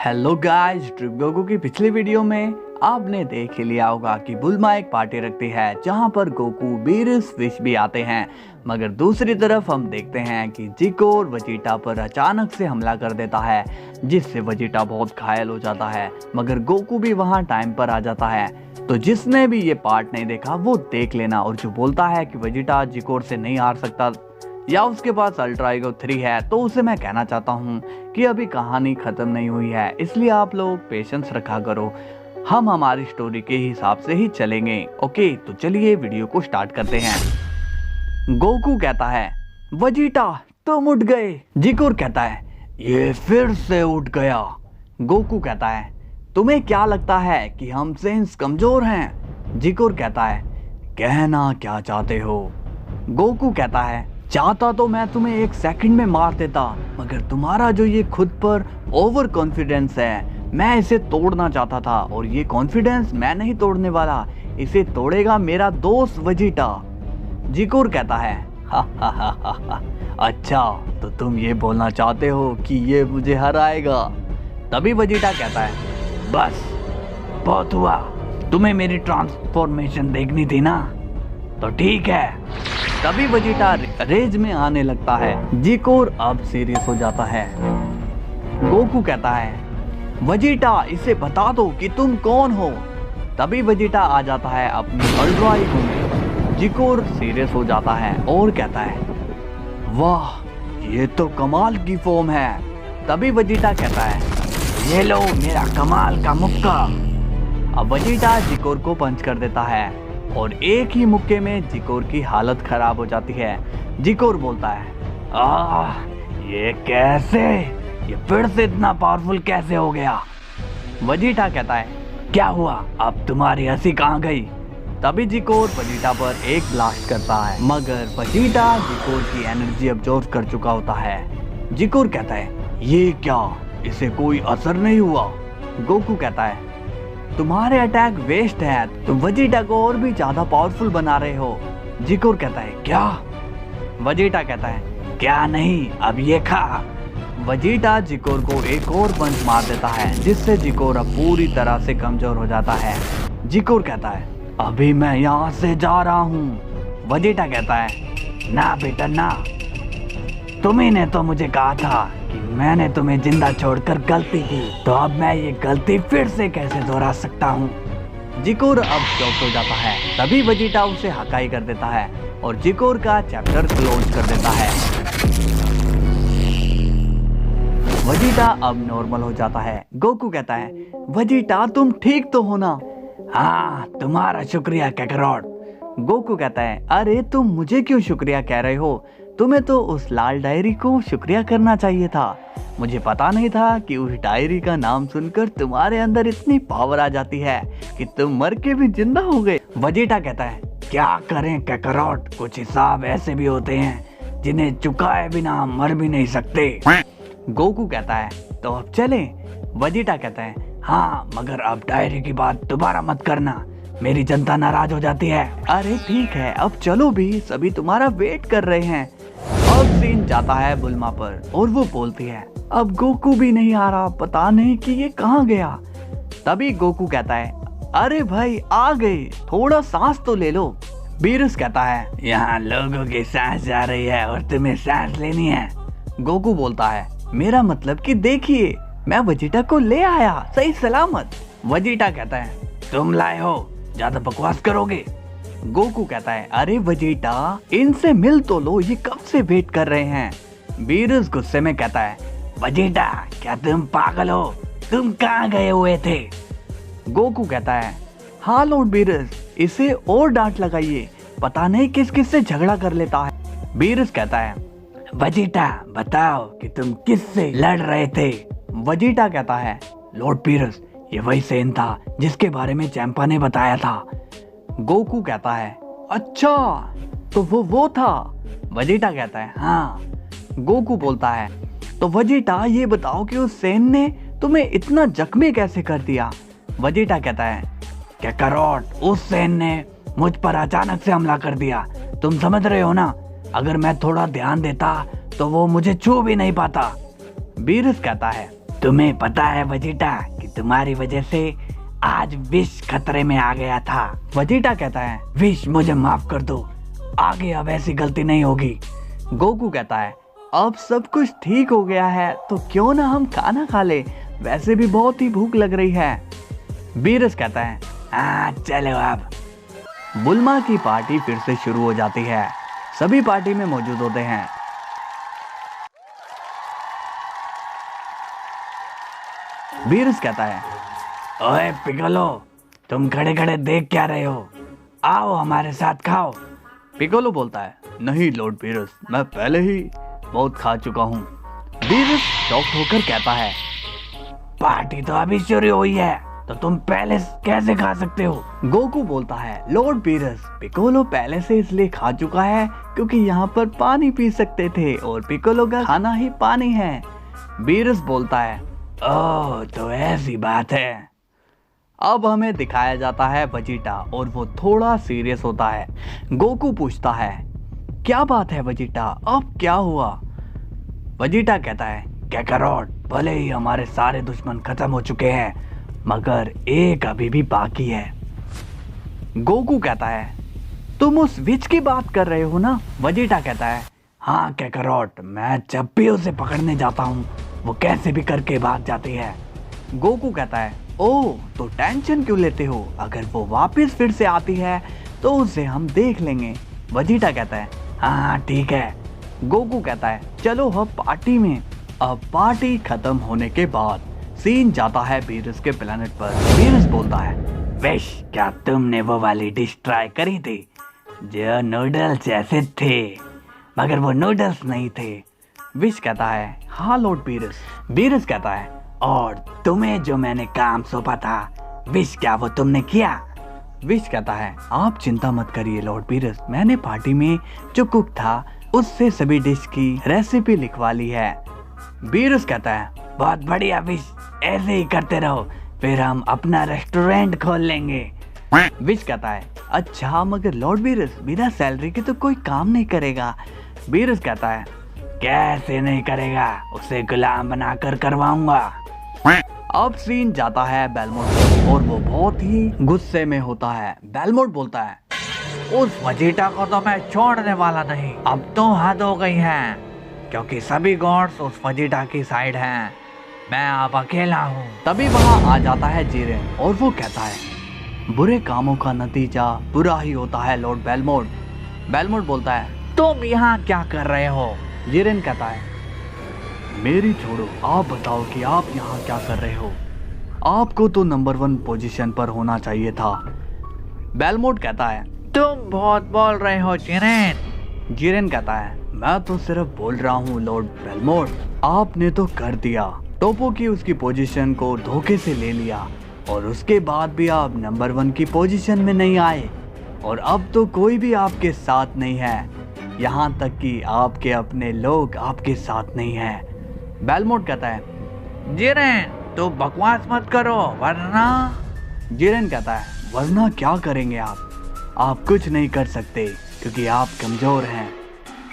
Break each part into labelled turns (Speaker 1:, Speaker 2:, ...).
Speaker 1: Hello guys, trip Goku की पिछली video में आपने देख ही लिया होगा कि बुल्मा एक पार्टी रखती है जहां पर गोकू, बीरस, फिश भी आते हैं। मगर दूसरी तरफ हम देखते हैं कि जिकोर वजीटा पर अचानक से हमला कर देता है, जिससे वजीटा बहुत घायल हो जाता है। मगर गोकू भी वहां टाइम पर आ जाता है। तो जिसने भी ये पार्ट नहीं देखा वो देख लेना। और जो बोलता है कि वजीटा जिकोर से नहीं हार सकता या उसके पास अल्ट्रा ईगो 3 है, तो उसे मैं कहना चाहता हूँ कि अभी कहानी खत्म नहीं हुई है, इसलिए आप लोग पेशेंस रखा करो। हम हमारी स्टोरी के हिसाब से ही चलेंगे। ओके, तो चलिए वीडियो को स्टार्ट करते हैं। गोकू कहता है, वजीटा तुम उठ गए। जिकोर कहता है, ये फिर से उठ गया। गोकू कहता है, तुम्हें क्या लगता है कि हम सेंस कमजोर हैं? जिकोर कहता है, कहना क्या चाहते हो? गोकू कहता है, चाहता तो मैं तुम्हें 1 सेकंड में मार देता, मगर तुम्हारा जो ये खुद पर ओवर कॉन्फिडेंस है, मैं इसे तोड़ना चाहता था। और ये कॉन्फिडेंस मैं नहीं तोड़ने वाला, इसे तोड़ेगा मेरा दोस्त वजीटा। जिकोर कहता है, हा, अच्छा तो तुम ये बोलना चाहते हो कि ये मुझे हराएगा? तभी वजीटा कहता है, बस बहुत हुआ, तुम्हें मेरी ट्रांसफॉर्मेशन देखनी थी ना, तो ठीक है। तभी वजीटा रेज में आने लगता है। जिकोर अब सीरियस हो जाता है। गोकू कहता है, वजीटा इसे बता दो कि तुम कौन हो। तभी वजीटा आ जाता है अपनी अल्ट्रा ईगो में। जिकोर सीरियस हो जाता है और कहता है, वाह ये तो कमाल की फॉर्म है। तभी वजीटा कहता है, ये लो मेरा कमाल का मुक्का। अब वजीटा जिकोर को पंच कर देता है और एक ही मुक्के में जिकोर की हालत खराब हो जाती है। जिकोर बोलता है, ये कैसे? ये फिर से इतना पावरफुल कैसे हो गया? वजीटा कहता है, क्या हुआ, अब तुम्हारी हंसी कहाँ गई? तभी जिकोर वजीटा पर एक ब्लास्ट करता है, मगर वजीटा जिकोर की एनर्जी अब्जॉर्ब कर चुका होता है। जिकोर कहता है, ये क्या, इसे कोई असर नहीं हुआ? गोकू कहता है, तुम्हारे अटैक वेस्ट है, तुम वजीटा को और भी ज्यादा पावरफुल बना रहे हो। जिकोर कहता है, क्या? वजीटा कहता है, क्या नहीं, अब ये खा। वजीटा जिकोर को एक और पंच मार देता है, जिससे जिकोर अब पूरी तरह से कमजोर हो जाता है। जिकोर कहता है, अभी मैं यहाँ से जा रहा हूँ। वजीटा कहता है, ना बेटा ना, तुम्ही ने तो मुझे कहा था कि मैंने तुम्हें जिंदा छोड़कर गलती की, तो अब मैं ये गलती फिर से कैसे दोहरा सकता हूँ? जिकोर अब शॉक हो जाता है। तभी वजीटा उसे हकाई कर देता है और जिकोर का चैप्टर क्लोज कर देता है। वजीटा अब नॉर्मल हो जाता है। गोकू कहता है, वजीटा तुम ठीक तो हो ना? हाँ, तुम्हारा शुक्रिया कैकरॉट। गोकू कहता है, अरे तुम मुझे क्यों शुक्रिया कह रहे हो? तुम्हें तो उस लाल डायरी को शुक्रिया करना चाहिए था। मुझे पता नहीं था कि उस डायरी का नाम सुनकर तुम्हारे अंदर इतनी पावर आ जाती है कि तुम मर के भी जिंदा हो गए। वजीटा कहता है, क्या करें कैकरॉट, कुछ हिसाब ऐसे भी होते हैं जिन्हें चुकाए बिना हम मर भी नहीं सकते। गोकू कहता है, तो अब चलें? वजीटा कहता है, हाँ, मगर अब डायरी की बात दोबारा मत करना, मेरी जनता नाराज हो जाती है। अरे ठीक है, अब चलो भी, सभी तुम्हारा वेट कर रहे हैं। अब सीन जाता है बुल्मा पर और वो बोलती है, अब गोकू भी नहीं आ रहा, पता नहीं कि ये कहाँ गया। तभी गोकू कहता है, अरे भाई आ गए, थोड़ा सांस तो ले लो। बीरस कहता है, यहाँ लोगों की सांस जा रही है और तुम्हें सांस लेनी है। गोकू बोलता है, मेरा मतलब कि देखिए, मैं वजीटा को ले आया सही सलामत। वजीटा कहता है, तुम लाए हो, ज्यादा बकवास करोगे? गोकू कहता है, अरे वजीटा इनसे मिल तो लो, ये कब से वेट कर रहे हैं। बीरस गुस्से में कहता है, वजीटा क्या तुम पागल हो, तुम कहाँ गए हुए थे? गोकू कहता है, हाँ लॉर्ड बीरस, इसे और डांट लगाइए, पता नहीं किस किस से झगड़ा कर लेता है। बीरस कहता है, वजीटा बताओ कि तुम किससे लड़ रहे थे? वजीटा कहता है, लॉर्ड बीरस, ये वही सेन था जिसके बारे में चैंपा ने बताया था। गोकू कहता है, अच्छा तो वो था? वजीटा कहता है, हाँ। गोकू बोलता है, तो वजीटा ये बताओ कि उस सेन ने तुम्हें इतना जख्मी कैसे कर दिया? वजीटा कहता है, क्या कैकरॉट, उस सेन ने मुझ पर अचानक से हमला कर दिया, तुम समझ रहे हो ना, अगर मैं थोड़ा ध्यान देता तो वो मुझे छू भी नहीं पाता। बीरस कहता है, तुम्हें पता है वेजिटा कि तुम्हारी वजह से आज विश खतरे में आ गया था। वेजिटा कहता है विश मुझे माफ कर दो, आगे अब ऐसी गलती नहीं होगी। गोकू कहता है अब सब कुछ ठीक हो गया है तो क्यों ना हम खाना खा ले, वैसे भी बहुत ही भूख लग रही है। बीरस कहता है हाँ चलो अब। बुल्मा की पार्टी फिर से शुरू हो जाती है, सभी पार्टी में मौजूद होते हैं। बीरस कहता है ओए पिकोलो, तुम खड़े खड़े देख क्या रहे हो, आओ हमारे साथ खाओ। पिकोलो बोलता है नहीं लॉर्ड बीरस, मैं पहले ही बहुत खा चुका हूँ। बीरस शॉक होकर कहता है पार्टी तो अभी शुरू हुई है तो तुम पहले कैसे खा सकते हो। गोकू बोलता है लॉर्ड बीरस, पिकोलो पहले से इसलिए खा चुका है क्योंकि यहाँ पर पानी पी सकते थे और पिकोलो का खाना ही पानी है। बीरस बोलता है ओह तो ऐसी बात है। अब हमें दिखाया जाता है वेजिटा और वो थोड़ा सीरियस होता है। गोकू पूछता है क्या बात है वेजिटा, अब क्या हुआ। वेजिटा कहता है कैकारोट, भले ही हमारे सारे दुश्मन खत्म हो चुके हैं मगर एक अभी भी बाकी है। गोकू कहता है तुम उस विच की बात कर रहे हो ना। वेजिटा कहता है हाँ कैकारोट, मैं जब भी उसे पकड़ने जाता हूँ वो कैसे भी करके भाग जाती है। गोकू कहता है ओह तो टेंशन क्यों लेते हो, अगर वो वापस फिर से आती है तो उसे हम देख लेंगे। वेजिटा कहता है हाँ ठीक है। गोकू कहता है चलो अब पार्टी में। अब पार्टी खत्म होने के बाद सीन जाता है बीरस के प्लेनेट पर। बीरस बोलता है विश, क्या तुमने वो वाली डिश ट्राई करी थी जो नूडल्स जैसे थे मगर वो नूडल्स नहीं थे। विश कहता है हाँ लॉर्ड बीरस। बीरस कहता है और तुम्हें जो मैंने काम सौंपा था विश, क्या वो तुमने किया। विश कहता है आप चिंता मत करिए लॉर्ड बीरस, मैंने पार्टी में जो कुक था उससे सभी डिश की रेसिपी लिखवा ली है। बीरस कहता है बहुत बढ़िया विश, ऐसे ही करते रहो, फिर हम अपना रेस्टोरेंट खोल लेंगे। विश कहता है अच्छा मगर लॉर्ड बीरस, बिना सैलरी के तो कोई काम नहीं करेगा। बीरस कहता है कैसे नहीं करेगा, उसे गुलाम बनाकर करवाऊंगा। अब सीन जाता है बेलमोट पर और वो बहुत ही गुस्से में होता है। बेलमोट बोलता है उस वेजिटा को तो मैं छोड़ने वाला नहीं, अब तो हद हो गई है क्योंकि सभी गॉड्स उस वेजिटा की साइड हैं, मैं अब अकेला हूँ। तभी वहाँ आ जाता है जिरेन और वो कहता है बुरे कामों का नतीजा बुरा ही होता है लॉर्ड बेलमोट। बेलमोट बोलता है तुम यहाँ क्या कर रहे हो। जिरेन कहता है मेरी छोड़ो, आप बताओ कि आप यहाँ क्या कर रहे हो, आपको तो नंबर 1 पोजीशन पर होना चाहिए था। बेलमोट कहता है तुम बहुत बोल रहे हो जिरेन। जिरेन कहता है मैं तो सिर्फ बोल रहा हूँ लॉर्ड बेलमोट, आपने तो कर दिया, टोपो की उसकी पोजीशन को धोखे से ले लिया और उसके बाद भी आप नंबर 1 की पोजीशन में नहीं आए और अब तो कोई भी आपके साथ नहीं है, यहाँ तक कि आपके अपने लोग आपके साथ नहीं हैं। बेलमोट कहता है जिरेन तो बकवास मत करो वरना। जिरेन कहता है वरना क्या करेंगे आप कुछ नहीं कर सकते क्योंकि आप कमजोर हैं।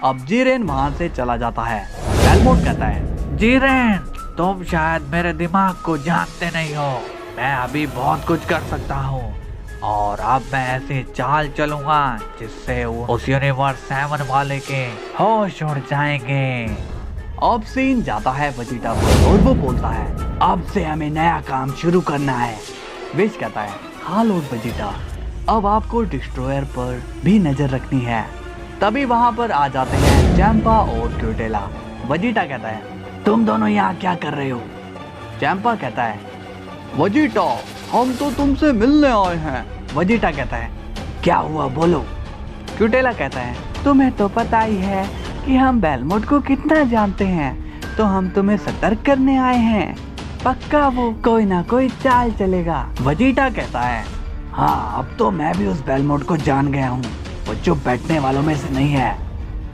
Speaker 1: अब जिरेन वहां से चला जाता है। बेलमोट कहता है जिरेन तुम शायद मेरे दिमाग को जानते नहीं हो, मैं अभी बहुत कुछ कर सकता हूँ और अब मैं ऐसे चाल चलूंगा जिससे उस यूनिवर्स 7 वाले के होश उड़ जाएंगे। अब सीन जाता है वेजिटा पर और वो बोलता है अब से हमें नया काम शुरू करना है। विश कहता है हाँ लॉर्ड वेजिटा, अब आपको डिस्ट्रॉयर पर भी नजर रखनी है। तभी वहाँ पर आ जाते हैं चैंपा और क्यूटेला। वेजिटा कहता है तुम दोनों यहाँ क्या कर रहे हो। चैंपा कहता है वेजिटा हम तो तुमसे मिलने आए हैं। वेजिटा कहता है क्या हुआ बोलो। क्यूटेला कहता है तुम्हें तो पता ही है कि हम बेलमोट को कितना जानते हैं, तो हम तुम्हें सतर्क करने आए हैं, पक्का वो कोई ना कोई चाल चलेगा। वेजिटा कहता है हाँ अब तो मैं भी उस बेलमोट को जान गया हूँ, वो चुप बैठने वालों में से नहीं है,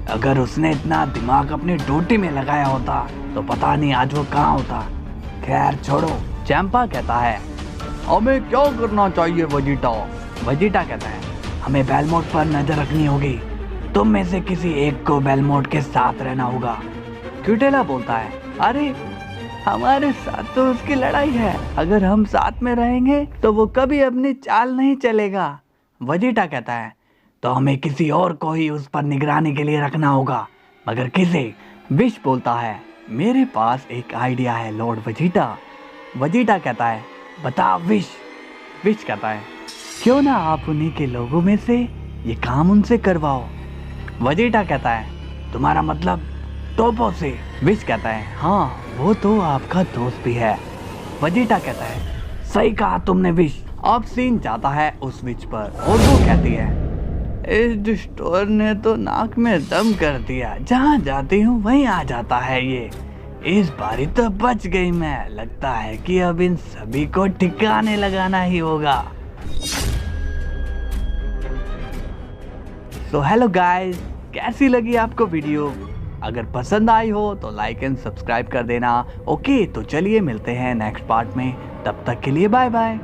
Speaker 1: अगर उसने इतना दिमाग अपनी ड्यूटी में लगाया होता तो पता नहीं आज वो कहाँ होता। खैर छोड़ो। चैंपा कहता है हमें क्या करना चाहिए वेजिटा। वेजिटा कहता है हमें बेलमोट पर नजर रखनी होगी, तुम में से किसी एक को बेलमोट के साथ रहना होगा। क्यूटेला बोलता है अरे हमारे साथ तो उसकी लड़ाई है, अगर हम साथ में रहेंगे तो वो कभी अपनी चाल नहीं चलेगा। वेजिटा कहता है तो हमें किसी और को ही उस पर निगरानी के लिए रखना होगा, मगर किसे? विश बोलता है मेरे पास एक आइडिया है लॉर्ड वेजिटा। वेजिटा कहता है बता विश। विश कहता है क्यों ना आप उन्हीं के लोगों में से ये काम उनसे करवाओ। वेजिटा कहता है तुम्हारा मतलब टोपो से? विश कहता है हाँ, वो तो आपका दोस्त भी है। वेजिटा कहता है सही कहा तुमने विश। अब सीन जाता है उस विच पर और वो कहती है इस डिस्टोर ने तो नाक में दम कर दिया, जहाँ जाती हूँ वहीं आ जाता है ये। इस बारी तो बच गई मैं, लगता है कि अब इन सभी को ठिकाने लगाना ही होगा। तो हेलो गाइस, कैसी लगी आपको वीडियो? अगर पसंद आई हो तो लाइक एंड सब्सक्राइब कर देना। ओके, तो चलिए मिलते हैं नेक्स्ट पार्ट में, तब तक के लिए बाय बाय।